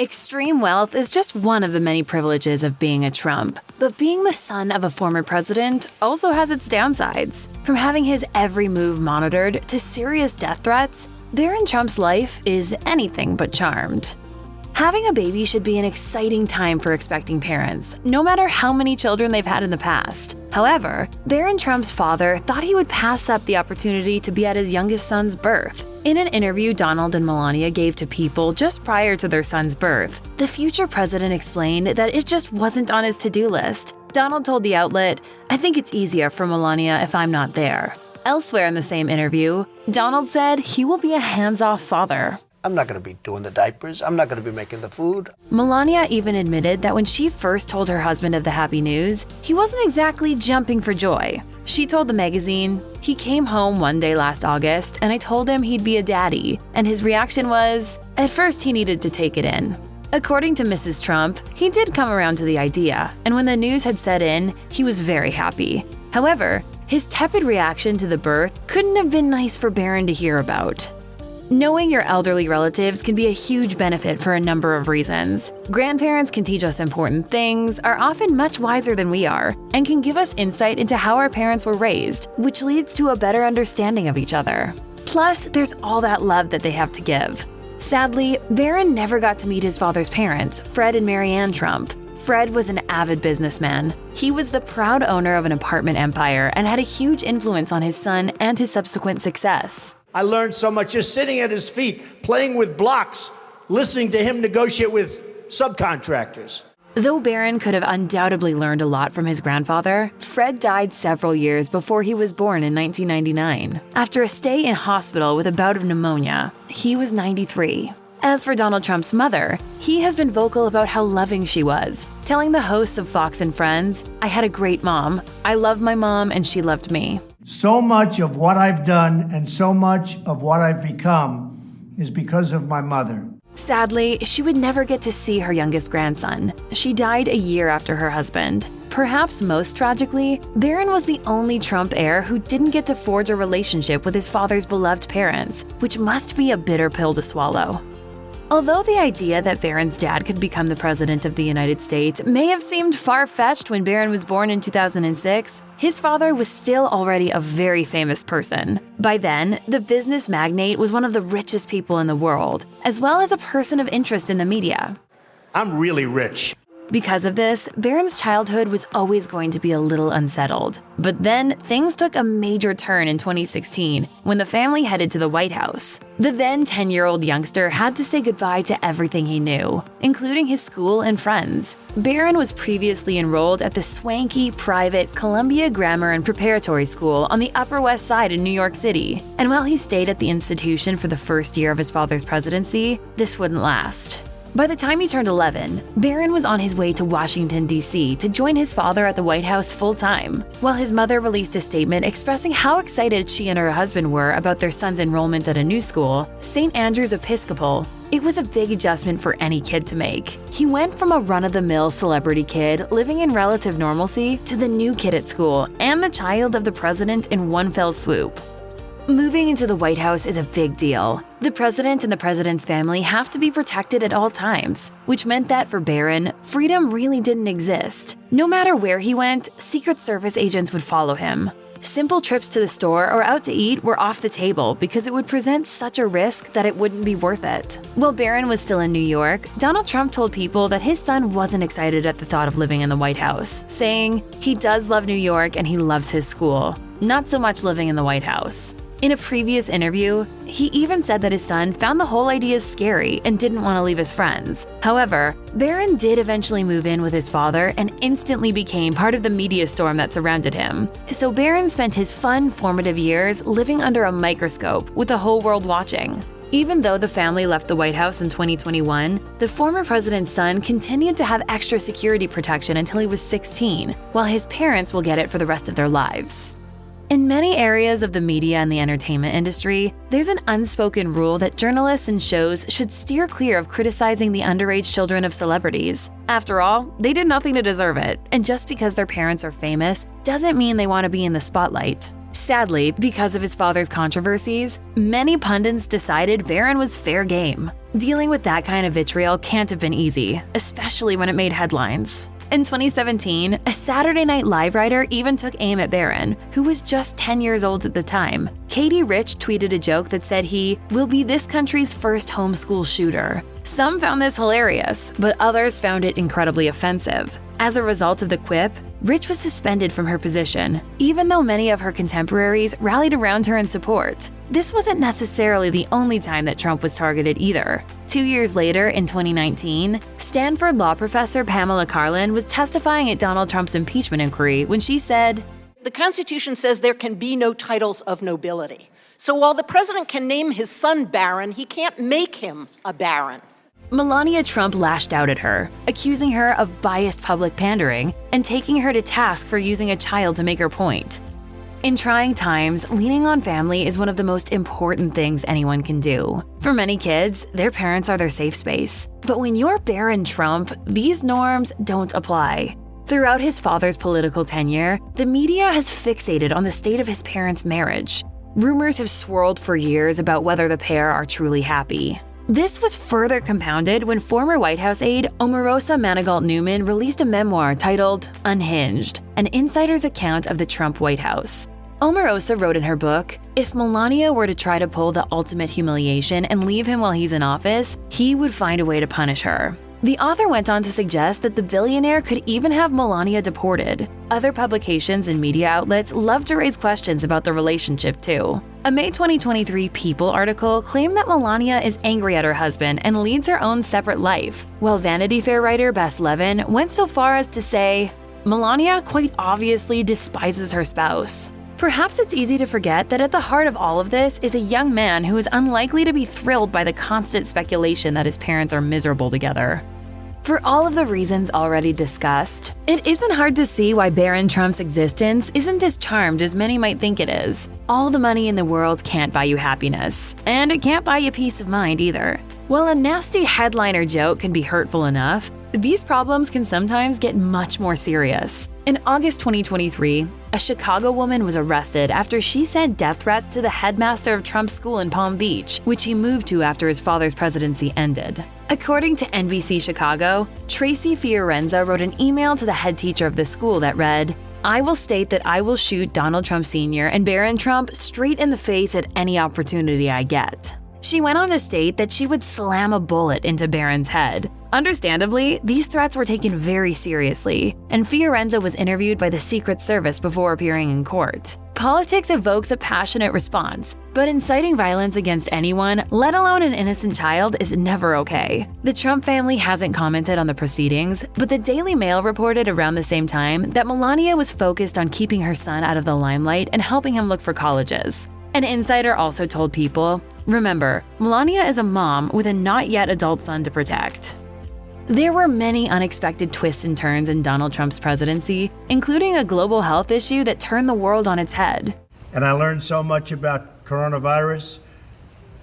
Extreme wealth is just one of the many privileges of being a Trump, but being the son of a former president also has its downsides. From having his every move monitored to serious death threats, Barron Trump's life is anything but charmed. Having a baby should be an exciting time for expecting parents, no matter how many children they've had in the past. However, Barron Trump's father thought he would pass up the opportunity to be at his youngest son's birth. In an interview Donald and Melania gave to People just prior to their son's birth, the future president explained that it just wasn't on his to-do list. Donald told the outlet, "I think it's easier for Melania if I'm not there." Elsewhere in the same interview, Donald said he will be a hands-off father. I'm not going to be doing the diapers. I'm not going to be making the food. Melania even admitted that when she first told her husband of the happy news, he wasn't exactly jumping for joy. She told the magazine, "He came home one day last August and I told him he'd be a daddy, and his reaction was, at first he needed to take it in." According to Mrs. Trump, he did come around to the idea, and when the news had set in, he was very happy. However, his tepid reaction to the birth couldn't have been nice for Barron to hear about. Knowing your elderly relatives can be a huge benefit for a number of reasons. Grandparents can teach us important things, are often much wiser than we are, and can give us insight into how our parents were raised, which leads to a better understanding of each other. Plus, there's all that love that they have to give. Sadly, Barron never got to meet his father's parents, Fred and Marianne Trump. Fred was an avid businessman. He was the proud owner of an apartment empire and had a huge influence on his son and his subsequent success. I learned so much just sitting at his feet, playing with blocks, listening to him negotiate with subcontractors. Though Barron could have undoubtedly learned a lot from his grandfather, Fred died several years before he was born in 1999. After a stay in hospital with a bout of pneumonia, he was 93. As for Donald Trump's mother, he has been vocal about how loving she was, telling the hosts of Fox and Friends, "I had a great mom. I love my mom and she loved me." So much of what I've done and so much of what I've become is because of my mother. Sadly, she would never get to see her youngest grandson. She died a year after her husband. Perhaps most tragically, Barron was the only Trump heir who didn't get to forge a relationship with his father's beloved parents, which must be a bitter pill to swallow. Although the idea that Barron's dad could become the president of the United States may have seemed far-fetched when Barron was born in 2006, his father was still already a very famous person. By then, the business magnate was one of the richest people in the world, as well as a person of interest in the media. I'm really rich. Because of this, Barron's childhood was always going to be a little unsettled. But then, things took a major turn in 2016 when the family headed to the White House. The then 10-year-old youngster had to say goodbye to everything he knew, including his school and friends. Barron was previously enrolled at the swanky, private Columbia Grammar and Preparatory School on the Upper West Side in New York City. And while he stayed at the institution for the first year of his father's presidency, this wouldn't last. By the time he turned 11, Barron was on his way to Washington, D.C. to join his father at the White House full-time. While his mother released a statement expressing how excited she and her husband were about their son's enrollment at a new school, St. Andrew's Episcopal, it was a big adjustment for any kid to make. He went from a run-of-the-mill celebrity kid living in relative normalcy to the new kid at school and the child of the president in one fell swoop. Moving into the White House is a big deal. The president and the president's family have to be protected at all times, which meant that for Barron, freedom really didn't exist. No matter where he went, Secret Service agents would follow him. Simple trips to the store or out to eat were off the table because it would present such a risk that it wouldn't be worth it. While Barron was still in New York, Donald Trump told People that his son wasn't excited at the thought of living in the White House, saying, "He does love New York and he loves his school. Not so much living in the White House." In a previous interview, he even said that his son found the whole idea scary and didn't want to leave his friends. However, Barron did eventually move in with his father and instantly became part of the media storm that surrounded him. So Barron spent his fun, formative years living under a microscope with the whole world watching. Even though the family left the White House in 2021, the former president's son continued to have extra security protection until he was 16, while his parents will get it for the rest of their lives. In many areas of the media and the entertainment industry, there's an unspoken rule that journalists and shows should steer clear of criticizing the underage children of celebrities. After all, they did nothing to deserve it, and just because their parents are famous doesn't mean they want to be in the spotlight. Sadly, because of his father's controversies, many pundits decided Barron was fair game. Dealing with that kind of vitriol can't have been easy, especially when it made headlines. In 2017, a Saturday Night Live writer even took aim at Barron, who was just 10 years old at the time. Katie Rich tweeted a joke that said he will be this country's first homeschool shooter. Some found this hilarious, but others found it incredibly offensive. As a result of the quip, Rich was suspended from her position, even though many of her contemporaries rallied around her in support. This wasn't necessarily the only time that Trump was targeted either. 2 years later, in 2019, Stanford law professor Pamela Karlan was testifying at Donald Trump's impeachment inquiry when she said, "The Constitution says there can be no titles of nobility. So while the president can name his son Barron, he can't make him a baron." Melania Trump lashed out at her, accusing her of biased public pandering and taking her to task for using a child to make her point. In trying times, leaning on family is one of the most important things anyone can do. For many kids, their parents are their safe space. But when you're Barron Trump, these norms don't apply. Throughout his father's political tenure, the media has fixated on the state of his parents' marriage. Rumors have swirled for years about whether the pair are truly happy. This was further compounded when former White House aide Omarosa Manigault-Newman released a memoir titled Unhinged, an insider's account of the Trump White House. Omarosa wrote in her book, "If Melania were to try to pull the ultimate humiliation and leave him while he's in office, he would find a way to punish her." The author went on to suggest that the billionaire could even have Melania deported. Other publications and media outlets love to raise questions about the relationship too. A May 2023 People article claimed that Melania is angry at her husband and leads her own separate life, while Vanity Fair writer Bess Levin went so far as to say, "Melania quite obviously despises her spouse." Perhaps it's easy to forget that at the heart of all of this is a young man who is unlikely to be thrilled by the constant speculation that his parents are miserable together. For all of the reasons already discussed, it isn't hard to see why Barron Trump's existence isn't as charmed as many might think it is. All the money in the world can't buy you happiness, and it can't buy you peace of mind either. While a nasty headliner joke can be hurtful enough, these problems can sometimes get much more serious. In August 2023, a Chicago woman was arrested after she sent death threats to the headmaster of Trump's school in Palm Beach, which he moved to after his father's presidency ended. According to NBC Chicago, Tracy Fiorenza wrote an email to the head teacher of the school that read, "I will state that I will shoot Donald Trump Sr. and Barron Trump straight in the face at any opportunity I get." She went on to state that she would slam a bullet into Barron's head. Understandably, these threats were taken very seriously, and Fiorenza was interviewed by the Secret Service before appearing in court. Politics evokes a passionate response, but inciting violence against anyone, let alone an innocent child, is never okay. The Trump family hasn't commented on the proceedings, but the Daily Mail reported around the same time that Melania was focused on keeping her son out of the limelight and helping him look for colleges. An insider also told People, "Remember, Melania is a mom with a not yet adult son to protect." There were many unexpected twists and turns in Donald Trump's presidency, including a global health issue that turned the world on its head. And I learned so much about coronavirus.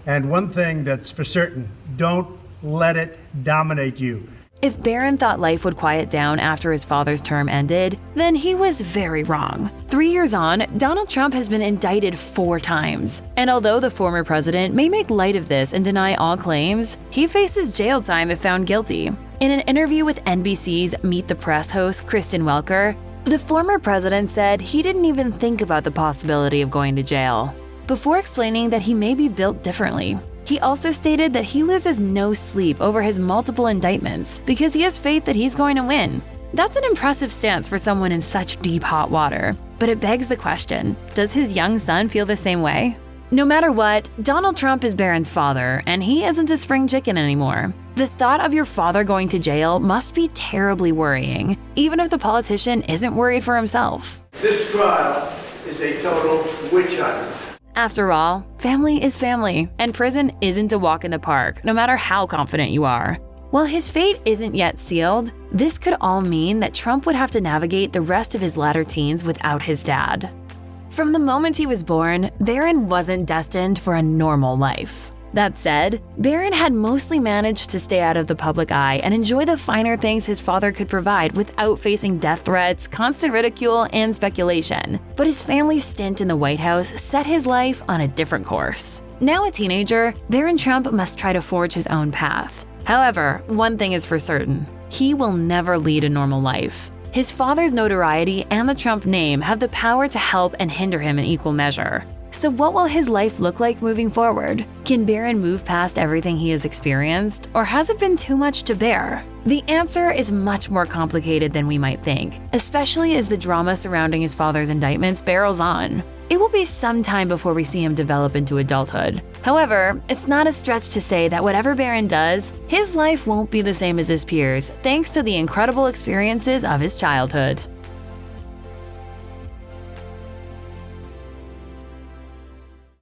And one thing that's for certain, don't let it dominate you. If Barron thought life would quiet down after his father's term ended, then he was very wrong. 3 years on, Donald Trump has been indicted 4 times. And although the former president may make light of this and deny all claims, he faces jail time if found guilty. In an interview with NBC's Meet the Press host Kristen Welker, the former president said he didn't even think about the possibility of going to jail, before explaining that he may be built differently. He also stated that he loses no sleep over his multiple indictments because he has faith that he's going to win. That's an impressive stance for someone in such deep hot water. But it begs the question, does his young son feel the same way? No matter what, Donald Trump is Barron's father, and he isn't a spring chicken anymore. The thought of your father going to jail must be terribly worrying, even if the politician isn't worried for himself. This trial is a total witch hunt. After all, family is family, and prison isn't a walk in the park, no matter how confident you are. While his fate isn't yet sealed, this could all mean that Trump would have to navigate the rest of his latter teens without his dad. From the moment he was born, Barron wasn't destined for a normal life. That said, Barron had mostly managed to stay out of the public eye and enjoy the finer things his father could provide without facing death threats, constant ridicule, and speculation. But his family's stint in the White House set his life on a different course. Now a teenager, Barron Trump must try to forge his own path. However, one thing is for certain: he will never lead a normal life. His father's notoriety and the Trump name have the power to help and hinder him in equal measure. So what will his life look like moving forward? Can Barron move past everything he has experienced, or has it been too much to bear? The answer is much more complicated than we might think, especially as the drama surrounding his father's indictments barrels on. It will be some time before we see him develop into adulthood. However, it's not a stretch to say that whatever Barron does, his life won't be the same as his peers, thanks to the incredible experiences of his childhood.